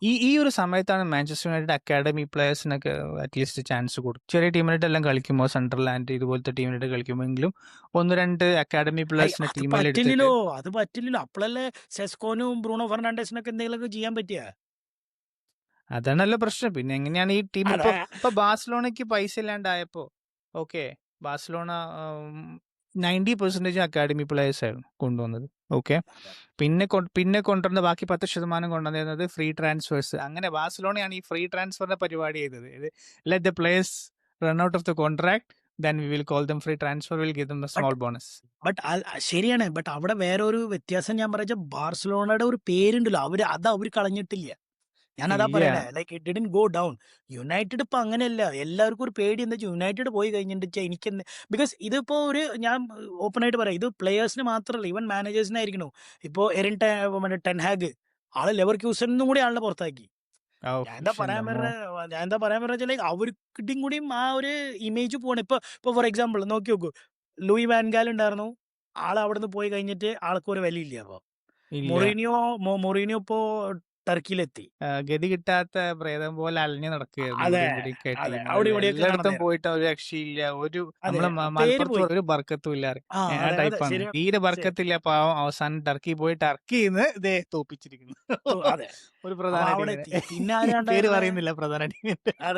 ഈ ഒരു സമയത്താണ് മാഞ്ചസ്റ്റർ യുണൈറ്റഡ് അക്കാഡമി പ്ലേയേഴ്സിനൊക്കെ അറ്റ്ലീസ്റ്റ് ചാൻസ് കൊടുക്കും. ചെറിയ ടീമിനായിട്ട് എല്ലാം കളിക്കുമ്പോൾ സണ്ടർലാൻഡ് ഇതുപോലത്തെ ടീമിനായിട്ട് കളിക്കുമ്പോഴെങ്കിലും 1-2 അക്കാഡമി പ്ലേയേഴ്സിനെ അത് ടീമിൽ എടുത്തിട്ട് പറ്റില്ലല്ലോ. അപ്പോഴല്ലേ സെസ്കോനും ബ്രൂണോ ഫെർണാണ്ടസിനൊക്കെ എന്തെങ്കിലുമൊക്കെ ചെയ്യാൻ പറ്റിയ. അതാണല്ലോ പ്രശ്നം. പിന്നെ എങ്ങനെയാണ് ഈ ടീം അതെ ഇപ്പൊ ബാഴ്സലോണയ്ക്ക് പൈസ ഇല്ലാണ്ടായപ്പോ ഓക്കെ ബാഴ്സലോണ 90% അക്കാഡമി പ്ലേയേഴ്സ് ആയിരുന്നു കൊണ്ടുവന്നത്. ഓക്കെ പിന്നെ കൊണ്ടുവന്ന ബാക്കി 10% കൊണ്ടുവന്നിരുന്നത് ഫ്രീ ട്രാൻസ്ഫേഴ്സ്. അങ്ങനെ ബാഴ്സലോണയാണ് ഈ ഫ്രീ ട്രാൻസ്ഫറിന്റെ പരിപാടി ചെയ്തത്. Let the players run out of the contract, then we will call them free transfer, we'll give them a small bonus. But ശരിയാണ്. ബട്ട് അവിടെ വേറൊരു വ്യത്യാസം ഞാൻ പറയാ, ബാർസലോണയുടെ ഒരു പേരുണ്ടല്ലോ, അവർ കളഞ്ഞിട്ടില്ല. ഞാനതാ ഇല്ല. പറയണേ. Like it didn't go down. United ഇപ്പൊ അങ്ങനെയല്ല. എല്ലാവർക്കും ഒരു പേടി എന്താ വെച്ചാൽ യുണൈറ്റഡ് പോയി കഴിഞ്ഞിട്ട് എനിക്ക് ബിക്കോസ് ഇതിപ്പോ ഞാൻ ഓപ്പൺ ആയിട്ട് പറയാം, ഇത് പ്ലേയേഴ്സിന് മാത്രമല്ല, ഈവൻ മാനേജേഴ്സിനായിരിക്കണു. ഇപ്പോ മറ്റേ ടെൻഹാഗ് ആള് ലെവർ ക്യൂസനും കൂടി ആളിനെ പുറത്താക്കി. ഞാൻ എന്താ പറയാൻ പറഞ്ഞ ലൈക്ക് അവർക്കും കൂടിയും ആ ഒരു ഇമേജ് പോവാണ്. ഇപ്പൊ ഫോർ എക്സാമ്പിൾ നോക്കി നോക്കൂ, ലൂയി വാൻഗാൽ ഉണ്ടായിരുന്നു. ആൾ അവിടുന്ന് പോയി കഴിഞ്ഞിട്ട് ആൾക്ക് ഒരു വില ഇല്ല. അപ്പൊ മൊറീനിയോ ഇപ്പോ ടർക്കിയിലെത്തി. ഗതി കിട്ടാത്ത പ്രേതം പോലെ അലഞ്ഞു നടക്കുകയായിരുന്നു. അതെ ഇവിടെയും ഇവിടെയൊക്കെ ആയിട്ട് അതെ, അവിടെ ടീമുകളിൽ ഇവിടെയൊക്കെ എല്ലായിടത്തും നടന്നേരം. പോയിട്ട് ഒരു രക്ഷയില്ല. അതെ നമ്മളെ പേര് മലപ്പുറത്ത് പോയി. ഒരു ബർക്കത്തും ഇല്ല. ആ ആ അതെ ടൈപ്പാണ്. ശരി. തീരെ ബർക്കത്തില്ല. പാവം അവസാനം ടർക്കി പോയി ടർക്കിന്ന് ഇതേ തോപ്പിച്ചിരിക്കുന്നു. അതെ ഒരു അപ്പൊ പ്രധാന അവിടെ ടീമിനെ എത്തി. പിന്നെ പേര് ആരാണ്ടായിരുന്നെ? പറയുന്നില്ല പ്രധാന ടീമിന്റെ. അതെ